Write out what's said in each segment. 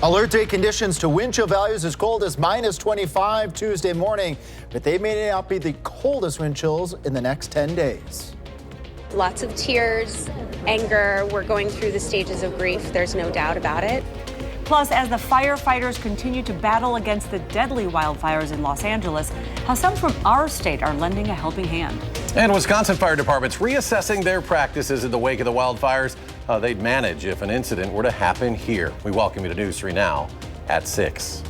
Alert day conditions to wind chill values as cold as -25 Tuesday morning, but they may not be the coldest wind chills in the next 10 days. Lots of tears, anger. We're going through the stages of grief. There's no doubt about it. Plus, as the firefighters continue to battle against the deadly wildfires in Los Angeles, how some from our state are lending a helping hand. And Wisconsin fire departments reassessing their practices in the wake of the wildfires. They'd manage if an incident were to happen here. We welcome you to News 3 Now at 6.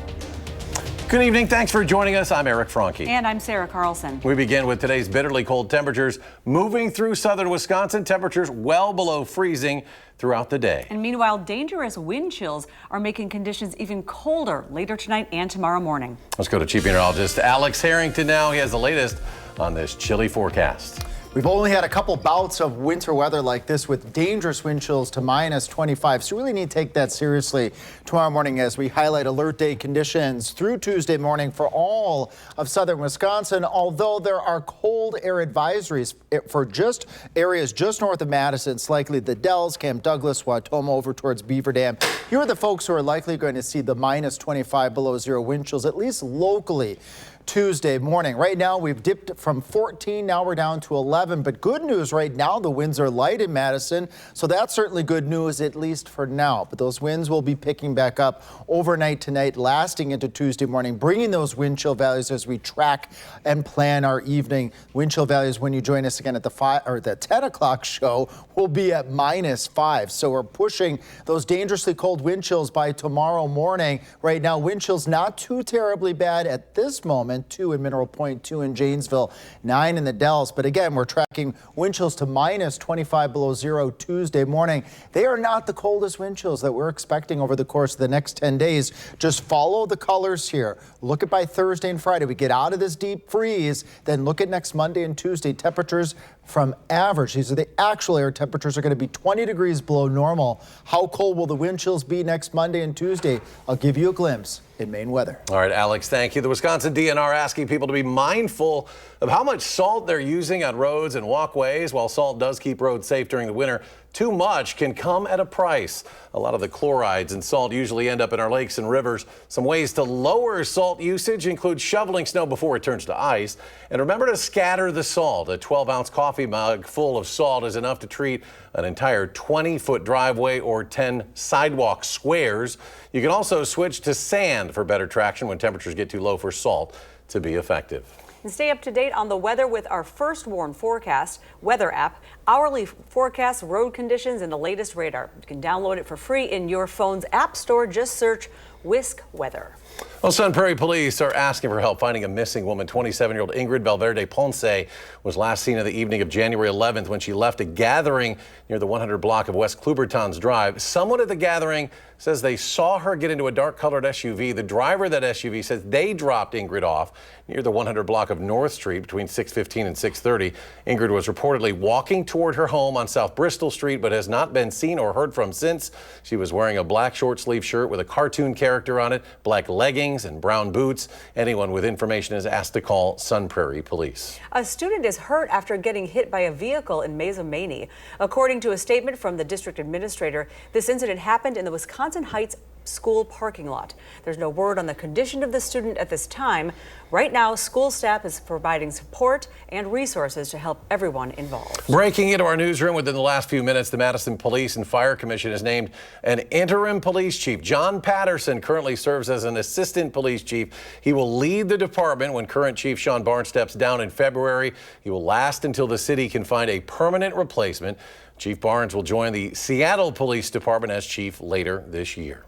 Good evening. Thanks for joining us. I'm Eric Franke. And I'm Sarah Carlson. We begin with today's bitterly cold temperatures moving through southern Wisconsin. Temperatures well below freezing throughout the day. And meanwhile, dangerous wind chills are making conditions even colder later tonight and tomorrow morning. Let's go to Chief Meteorologist Alex Harrington now. He has the latest on this chilly forecast. We've only had a couple bouts of winter weather like this with dangerous wind chills to -25. So you really need to take that seriously tomorrow morning as we highlight alert day conditions through Tuesday morning for all of southern Wisconsin. Although there are cold air advisories for just areas just north of Madison. It's likely the Dells, Camp Douglas, Wautoma over towards Beaver Dam. Here are the folks who are likely going to see the -25 below zero wind chills, at least locally, Tuesday morning. Right now, we've dipped from 14. Now we're down to 11. But good news right now, the winds are light in Madison. So that's certainly good news, at least for now. But those winds will be picking back up overnight tonight, lasting into Tuesday morning, bringing those wind chill values as we track and plan our evening wind chill values. When you join us again at the 10 o'clock show, will be at -5. So we're pushing those dangerously cold wind chills by tomorrow morning. Right now, wind chills not too terribly bad at this moment. 2 in Mineral Point, 2 in Janesville, 9 in the Dells. But again, we're tracking wind chills to -25 below zero Tuesday morning. They are not the coldest wind chills that we're expecting over the course of the next 10 days. Just follow the colors here. Look at by Thursday and Friday. We get out of this deep freeze. Then look at next Monday and Tuesday. Temperatures from average. These are the actual air temperatures are going to be 20 degrees below normal. How cold will the wind chills be next Monday and Tuesday? I'll give you a glimpse in Maine weather. All right, Alex, thank you. The Wisconsin DNR asking people to be mindful of how much salt they're using on roads and walkways. While salt does keep roads safe during the winter, too much can come at a price. A lot of the chlorides and salt usually end up in our lakes and rivers. Some ways to lower salt usage include shoveling snow before it turns to ice. And remember to scatter the salt. A 12-ounce coffee mug full of salt is enough to treat an entire 20-foot driveway or 10 sidewalk squares. You can also switch to sand for better traction when temperatures get too low for salt to be effective. And stay up to date on the weather with our First Warn Forecast weather app. Hourly forecasts, road conditions, and the latest radar. You can download it for free in your phone's app store. Just search WISC Weather. Well, Sun Prairie police are asking for help finding a missing woman. 27-year-old Ingrid Valverde Ponce was last seen on the evening of January 11th when she left a gathering near the 100 block of West Klubertons Drive. Someone at the gathering says they saw her get into a dark-colored SUV. The driver of that SUV says they dropped Ingrid off near the 100 block of North Street between 6:15 and 6:30. Ingrid was reportedly walking toward her home on South Bristol Street, but has not been seen or heard from since. She was wearing a black short-sleeve shirt with a cartoon character on it, black leggings and brown boots. Anyone with information is asked to call Sun Prairie Police. A student is hurt after getting hit by a vehicle in Mazomanie. According to a statement from the district administrator, this incident happened in the Wisconsin Heights school parking lot. There's no word on the condition of the student at this time. Right now, school staff is providing support and resources to help everyone involved. Breaking into our newsroom within the last few minutes, the Madison Police and Fire Commission has named an interim police chief. John Patterson currently serves as an assistant police chief. He will lead the department when current chief Sean Barnes steps down in February. He will last until the city can find a permanent replacement. Chief Barnes will join the Seattle Police Department as chief later this year.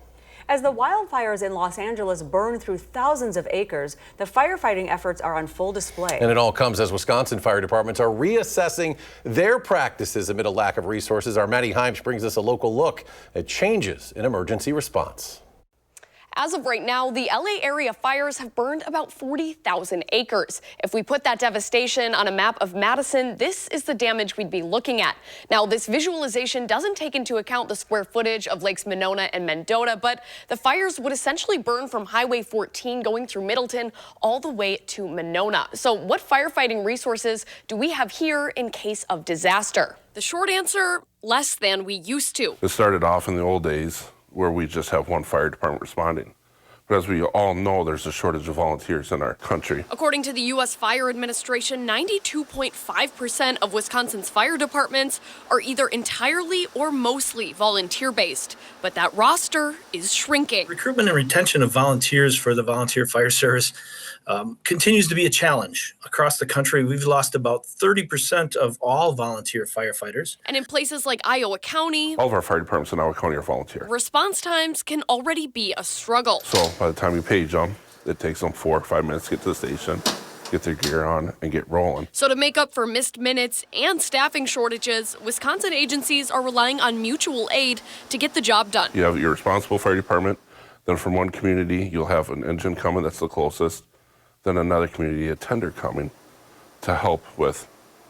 As the wildfires in Los Angeles burn through thousands of acres, the firefighting efforts are on full display. And it all comes as Wisconsin fire departments are reassessing their practices amid a lack of resources. Our Maddie Himes brings us a local look at changes in emergency response. As of right now, the LA area fires have burned about 40,000 acres. If we put that devastation on a map of Madison, this is the damage we'd be looking at. Now, this visualization doesn't take into account the square footage of Lakes Monona and Mendota, but the fires would essentially burn from Highway 14 going through Middleton all the way to Monona. So what firefighting resources do we have here in case of disaster? The short answer, less than we used to. It started off in the old days where we just have one fire department responding. But as we all know, there's a shortage of volunteers in our country. According to the U.S. Fire Administration, 92.5% of Wisconsin's fire departments are either entirely or mostly volunteer-based. But that roster is shrinking. Recruitment and retention of volunteers for the volunteer fire service continues to be a challenge. Across the country, we've lost about 30% of all volunteer firefighters. And in places like Iowa County, All of our fire departments in Iowa County are volunteer. response times can already be a struggle. So by the time we page them, it takes them 4 or 5 minutes to get to the station, get their gear on, and get rolling. So to make up for missed minutes and staffing shortages, Wisconsin agencies are relying on mutual aid to get the job done. You have your responsible fire department, then from one community, you'll have an engine coming that's the closest, then another community, a tender coming to help with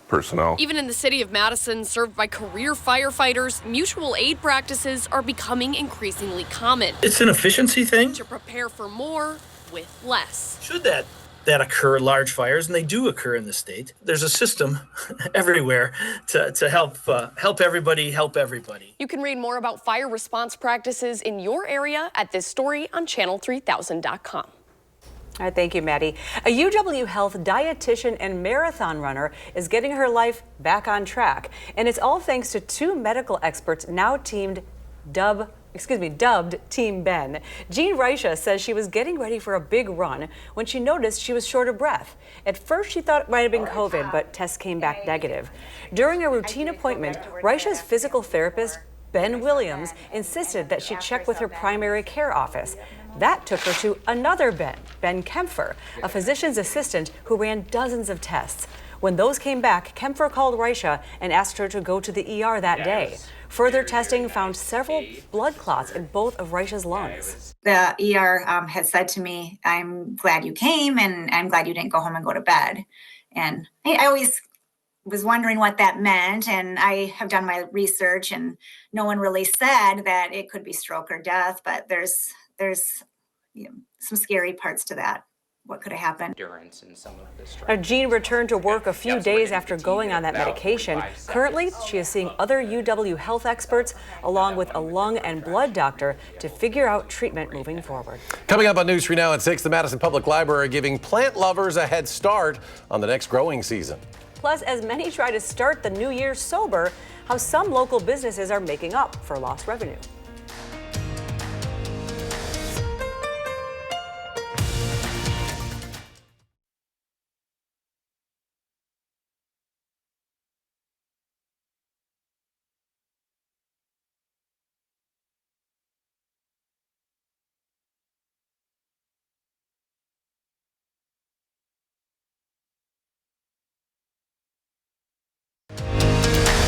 personnel. Even in the city of Madison, served by career firefighters, mutual aid practices are becoming increasingly common. It's an efficiency thing. To prepare for more with less. Should that occur, large fires, and they do occur in the state, there's a system everywhere to help everybody help everybody. You can read more about fire response practices in your area at this story on channel3000.com. All right, thank you, Maddie. A UW Health dietitian and marathon runner is getting her life back on track. And it's all thanks to 2 medical experts now dubbed Team Ben. Jean Reisha says she was getting ready for a big run when she noticed she was short of breath. At first, she thought it might have been COVID, but tests came back negative. During a routine appointment, Reisha's physical therapist, Ben Williams, insisted that she check with her primary care office. That took her to another Ben Kempfer, a physician's assistant who ran dozens of tests. When those came back, Kempfer called Reisha and asked her to go to the ER that day. Further testing found several blood clots in both of Reisha's lungs. The ER had said to me, "I'm glad you came, and I'm glad you didn't go home and go to bed." And I always was wondering what that meant, and I have done my research, and no one really said that it could be stroke or death, but there's some scary parts to that. What could have happened? Jean returned to work a few days after going on that medication. Currently, she is seeing other UW Health experts along with a lung and blood doctor to figure out treatment moving forward. Coming up on News 3 Now at 6, the Madison Public Library giving plant lovers a head start on the next growing season. Plus, as many try to start the new year sober, how some local businesses are making up for lost revenue.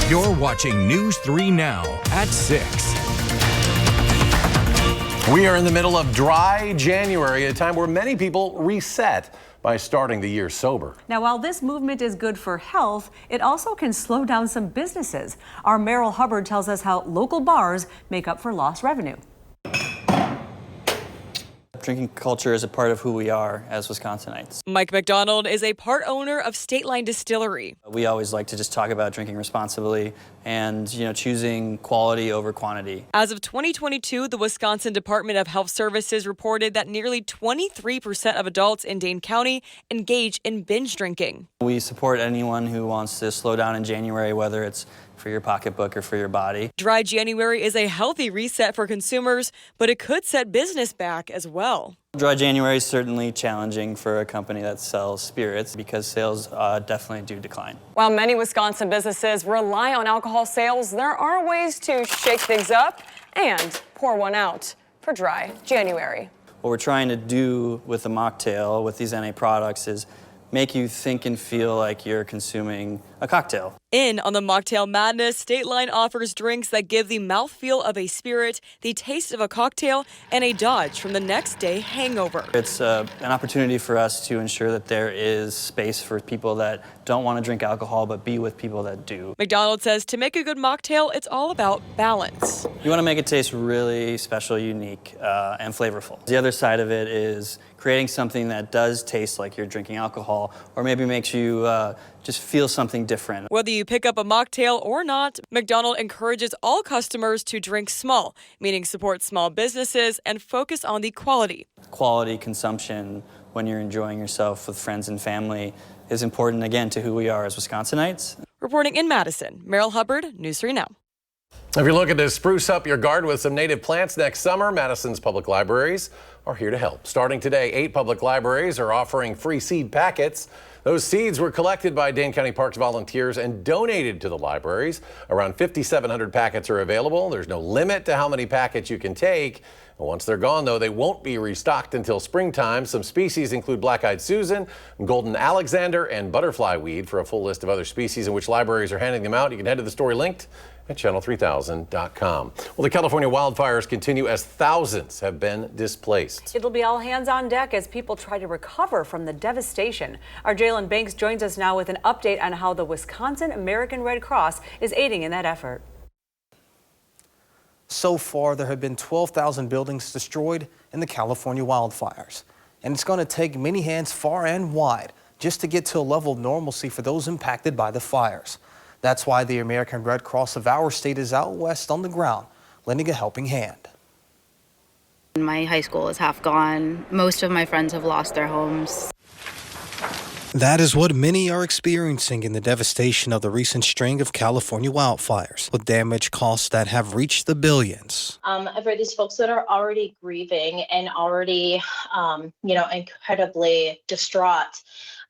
You're watching News 3 Now at 6. We are in the middle of dry January, a time where many people reset by starting the year sober. Now, while this movement is good for health, it also can slow down some businesses. Our Merrill Hubbard tells us how local bars make up for lost revenue. Drinking culture is a part of who we are as Wisconsinites. Mike McDonald is a part owner of State Line Distillery. We always like to just talk about drinking responsibly and, choosing quality over quantity. As of 2022, the Wisconsin Department of Health Services reported that nearly 23% of adults in Dane County engage in binge drinking. We support anyone who wants to slow down in January, whether it's for your pocketbook or for your body. Dry January is a healthy reset for consumers, but it could set business back as well. Dry January is certainly challenging for a company that sells spirits because sales definitely do decline. While many Wisconsin businesses rely on alcohol sales, there are ways to shake things up and pour one out for Dry January. What we're trying to do with the mocktail, with these NA products, is make you think and feel like you're consuming a cocktail. In on the Mocktail Madness, State Line offers drinks that give the mouthfeel of a spirit, the taste of a cocktail, and a dodge from the next day hangover. It's an opportunity for us to ensure that there is space for people that don't want to drink alcohol but be with people that do. McDonald says to make a good mocktail, it's all about balance. You want to make it taste really special, unique, and flavorful. The other side of it is creating something that does taste like you're drinking alcohol, or maybe makes you just feel something different. Whether you pick up a mocktail or not, McDonald's encourages all customers to drink small, meaning support small businesses and focus on the quality. Quality consumption when you're enjoying yourself with friends and family is important, again, to who we are as Wisconsinites. Reporting in Madison, Meryl Hubbard, News 3 Now. If you're looking to spruce up your garden with some native plants next summer, Madison's public libraries are here to help. Starting today, 8 public libraries are offering free seed packets. Those seeds were collected by Dane County Parks volunteers and donated to the libraries. Around 5,700 packets are available. There's no limit to how many packets you can take. Once they're gone, though, they won't be restocked until springtime. Some species include black-eyed Susan, golden Alexander, and butterfly weed. For a full list of other species in which libraries are handing them out, you can head to the story linked at channel3000.com. Well, the California wildfires continue as thousands have been displaced. It'll be all hands on deck as people try to recover from the devastation. Our Jalen Banks joins us now with an update on how the Wisconsin American Red Cross is aiding in that effort. So far, there have been 12,000 buildings destroyed in the California wildfires. And it's going to take many hands far and wide just to get to a level of normalcy for those impacted by the fires. That's why the American Red Cross of our state is out west on the ground, lending a helping hand. My high school is half gone. Most of my friends have lost their homes. That is what many are experiencing in the devastation of the recent string of California wildfires, with damage costs that have reached the billions. For these folks that are already grieving and already, incredibly distraught,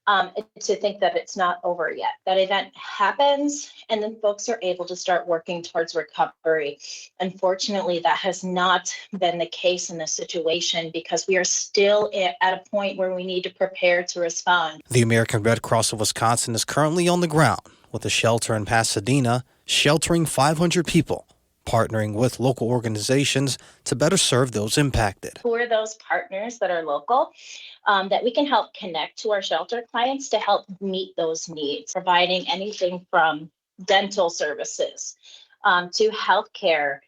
to think that it's not over yet. That event happens, and then folks are able to start working towards recovery. Unfortunately, that has not been the case in this situation because we are still at a point where we need to prepare to respond. The American Red Cross of Wisconsin is currently on the ground with a shelter in Pasadena, sheltering 500 people, partnering with local organizations to better serve those impacted. Who are those partners that are local that we can help connect to our shelter clients to help meet those needs, providing anything from dental services to healthcare.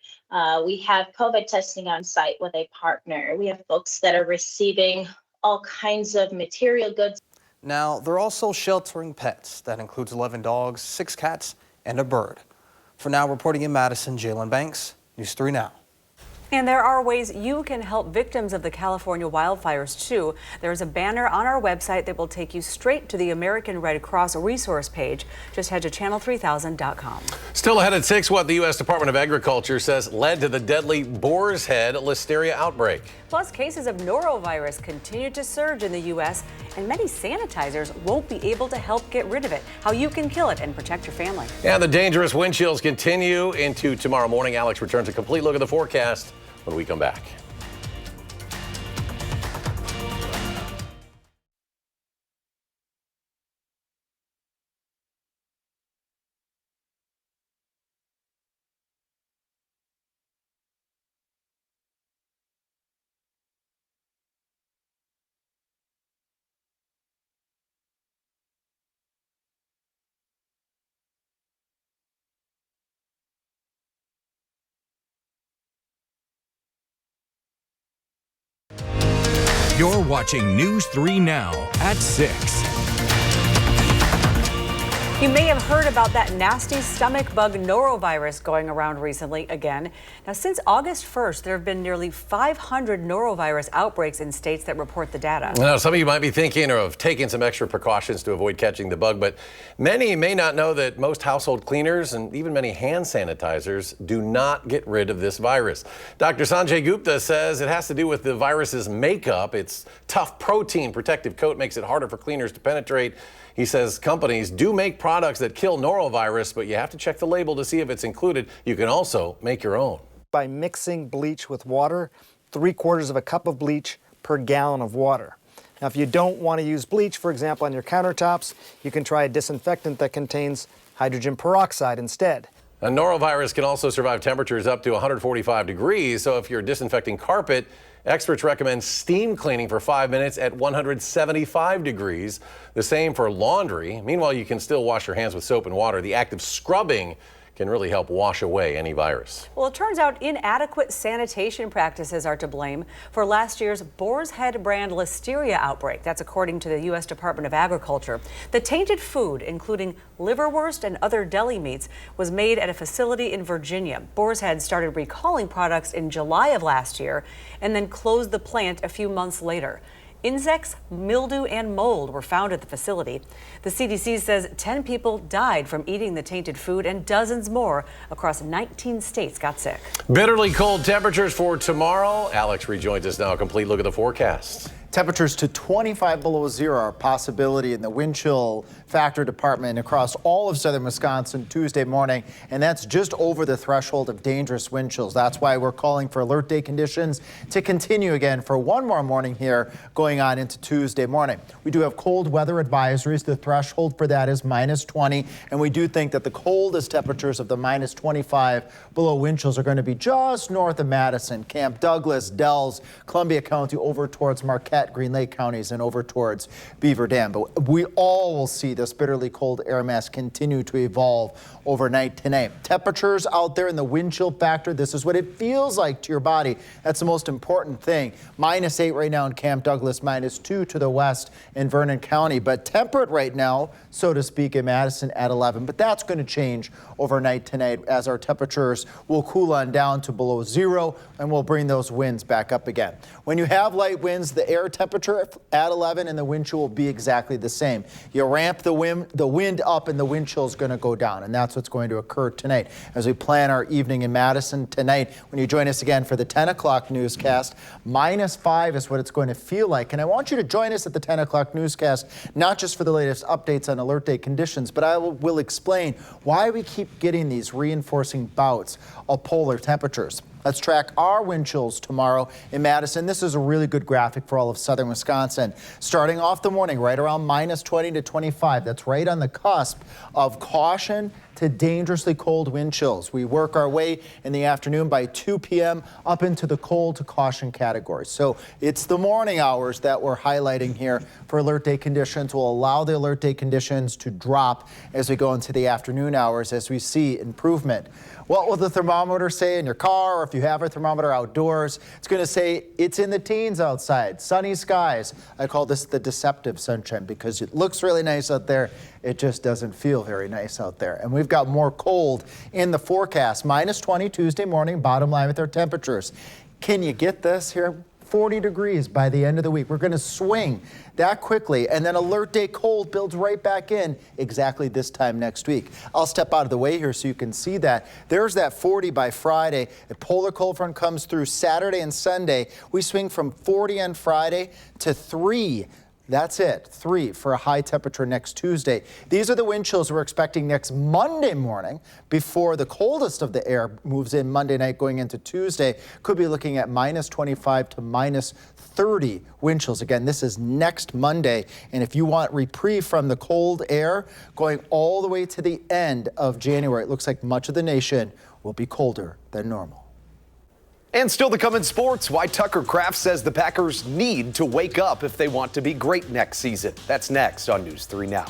We have COVID testing on site with a partner. We have folks that are receiving all kinds of material goods. Now, they're also sheltering pets. That includes 11 dogs, 6 cats, and a bird. For now, reporting in Madison, Jalen Banks, News 3 Now. And there are ways you can help victims of the California wildfires, too. There's a banner on our website that will take you straight to the American Red Cross resource page. Just head to channel3000.com. Still ahead at 6, what the U.S. Department of Agriculture says led to the deadly boar's head listeria outbreak. Plus, cases of norovirus continue to surge in the U.S., and many sanitizers won't be able to help get rid of it. How you can kill it and protect your family. And the dangerous wind chills continue into tomorrow morning. Alex returns a complete look at the forecast when we come back. You're watching News 3 Now at 6. You may have heard about that nasty stomach bug norovirus going around recently again. Now, since August 1st, there have been nearly 500 norovirus outbreaks in states that report the data. Now, some of you might be thinking of taking some extra precautions to avoid catching the bug, but many may not know that most household cleaners and even many hand sanitizers do not get rid of this virus. Dr. Sanjay Gupta says it has to do with the virus's makeup. Its tough protein protective coat makes it harder for cleaners to penetrate. He says companies do make products that kill norovirus, but you have to check the label to see if it's included. You can also make your own. By mixing bleach with water, 3/4 of a cup of bleach per gallon of water. Now, if you don't want to use bleach, for example, on your countertops, you can try a disinfectant that contains hydrogen peroxide instead. A norovirus can also survive temperatures up to 145 degrees, so if you're disinfecting carpet, experts recommend steam cleaning for 5 minutes at 175 degrees. The same for laundry. Meanwhile, you can still wash your hands with soap and water. The act of scrubbing can really help wash away any virus. Well, it turns out inadequate sanitation practices are to blame for last year's Boar's Head brand listeria outbreak. That's according to the U.S. Department of Agriculture. The tainted food, including liverwurst and other deli meats, was made at a facility in Virginia. Boar's Head started recalling products in July of last year and then closed the plant a few months later. Insects, mildew, and mold were found at the facility. The CDC says 10 people died from eating the tainted food and dozens more across 19 states got sick. Bitterly cold temperatures for tomorrow. Alex rejoins us now. A complete look at the forecast. Temperatures to 25 below zero are a possibility in the wind chill factor department across all of southern Wisconsin Tuesday morning, and that's just over the threshold of dangerous wind chills. That's why we're calling for alert day conditions to continue again for one more morning here going on into Tuesday morning. We do have cold weather advisories. The threshold for that is -20, and we do think that the coldest temperatures of the -25 below wind chills are going to be just north of Madison, Camp Douglas, Dells, Columbia County, over towards Marquette, Green Lake counties, and over towards Beaver Dam. But we all will see this bitterly cold air mass continue to evolve overnight tonight. Temperatures out there in the wind chill factor, this is what it feels like to your body. That's the most important thing. -8 right now in Camp Douglas, -2 to the west in Vernon County, but temperate right now, so to speak, in Madison at 11. But that's going to change overnight tonight as our temperatures will cool on down to below zero, and we'll bring those winds back up again. When you have light winds, the air temperature at 11 and the wind chill will be exactly the same. You ramp the wind up and the wind chill is going to go down, and that's what's going to occur tonight as we plan our evening in Madison tonight. When you join us again for the 10 o'clock newscast, -5 is what it's going to feel like. And I want you to join us at the 10 o'clock newscast, not just for the latest updates on alert day conditions, but I will explain why we keep getting these reinforcing bouts of polar temperatures. Let's track our wind chills tomorrow in Madison. This is a really good graphic for all of southern Wisconsin. Starting off the morning right around -20 to 25. That's right on the cusp of caution to dangerously cold wind chills. We work our way in the afternoon by 2 p.m. up into the cold to caution category. So it's the morning hours that we're highlighting here for alert day conditions. We'll allow the alert day conditions to drop as we go into the afternoon hours as we see improvement. What will the thermometer say in your car, or if you have a thermometer outdoors? It's going to say it's in the teens outside, sunny skies. I call this the deceptive sunshine because it looks really nice out there. It just doesn't feel very nice out there. And we've got more cold in the forecast. -20 Tuesday morning, bottom line with our temperatures. Can you get this here? 40 degrees by the end of the week. We're going to swing that quickly, and then alert day cold builds right back in exactly this time next week. I'll step out of the way here so you can see that. There's that 40 by Friday. A polar cold front comes through Saturday and Sunday. We swing from 40 on Friday to 3. That's it, 3 for a high temperature next Tuesday. These are the wind chills we're expecting next Monday morning before the coldest of the air moves in Monday night going into Tuesday. Could be looking at -25 to -30 wind chills. Again, this is next Monday. And if you want reprieve from the cold air going all the way to the end of January, it looks like much of the nation will be colder than normal. And still to come in sports, why Tucker Kraft says the Packers need to wake up if they want to be great next season. That's next on News 3 Now.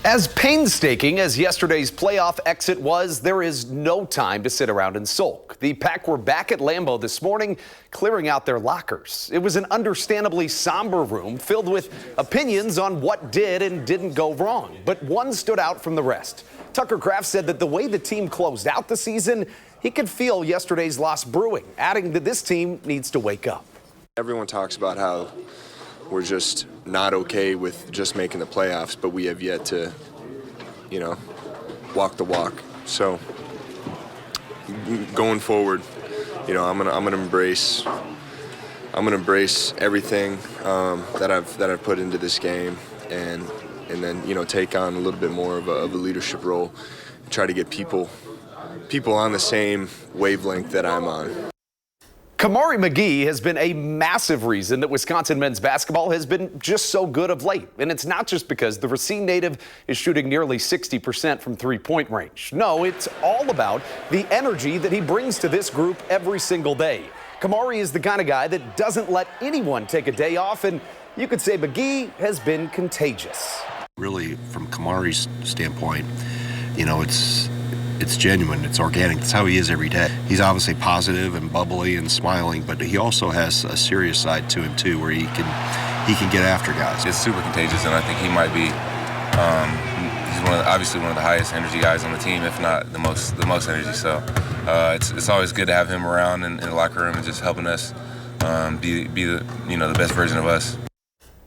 As painstaking as yesterday's playoff exit was, there is no time to sit around and sulk. The Pack were back at Lambeau this morning, clearing out their lockers. It was an understandably somber room filled with opinions on what did and didn't go wrong, but one stood out from the rest. Tucker Kraft said that the way the team closed out the season, he could feel yesterday's loss brewing, adding that this team needs to wake up. Everyone talks about how we're just not okay with just making the playoffs, but we have yet to, walk the walk. So going forward, I'm gonna embrace everything that I've put into this game, and then take on a little bit more of a leadership role, and try to get people people on the same wavelength that I'm on. Kamari McGee has been a massive reason that Wisconsin men's basketball has been just so good of late. And it's not just because the Racine native is shooting nearly 60% from three-point range. No, it's all about the energy that he brings to this group every single day. Kamari is the kind of guy that doesn't let anyone take a day off, and you could say McGee has been contagious. Really, from Kamari's standpoint, you know, it's genuine, it's organic. That's how he is every day. He's obviously positive and bubbly and smiling, but he also has a serious side to him too, where he can get after guys. It's super contagious, and I think he might be he's obviously one of the highest energy guys on the team, if not the most energy. So it's always good to have him around in the locker room and just helping us be the best version of us.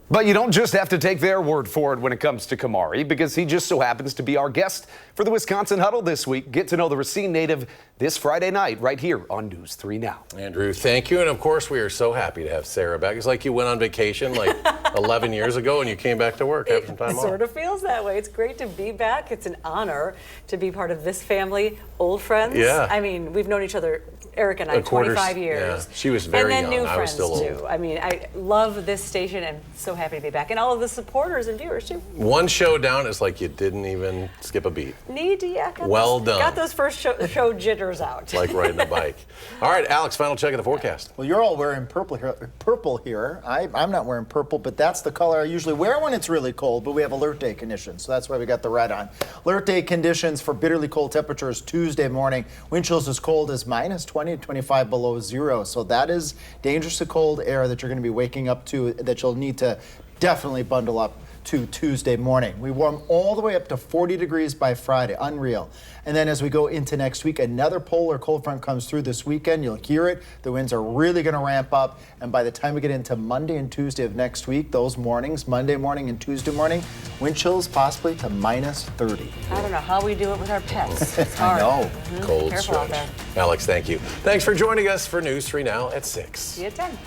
But you don't just have to take their word for it when it comes to Kamari, because he just so happens to be our guest for the Wisconsin Huddle this week. Get to know the Racine native this Friday night right here on News 3 Now. Andrew, thank you. And of course, we are so happy to have Sarah back. It's like you went on vacation like 11 years ago and you came back to work, have some time off. It sort of feels that way. It's great to be back. It's an honor to be part of this family, old friends. Yeah. I mean, we've known each other, Eric and I, 25 years. Yeah. She was very young. And then new I was friends still old. too. I mean, I love this station and so happy to be back. And all of the supporters and viewers too. One show down, it's like you didn't even skip a beat. Well done. Got those first show jitters out. Like riding a bike. All right, Alex, final check of the forecast. Well, you're all wearing purple here. I'm not wearing purple, but that's the color I usually wear when it's really cold, but we have alert day conditions, so that's why we got the red on. Alert day conditions for bitterly cold temperatures Tuesday morning. Wind chills as cold as minus 20 to 25 below zero, so that is dangerously cold air that you're going to be waking up to, that you'll need to definitely bundle up to Tuesday morning. We warm all the way up to 40 degrees by Friday, unreal. And then as we go into next week, another polar cold front comes through this weekend. You'll hear it. The winds are really going to ramp up. And by the time we get into Monday and Tuesday of next week, those mornings, Monday morning and Tuesday morning, wind chills possibly to minus 30. I don't know how we do it with our pets. It's hard. I know. Cold Careful out stretch. there. Alex, thank you. Thanks for joining us for News 3 Now at 6. See you at 10.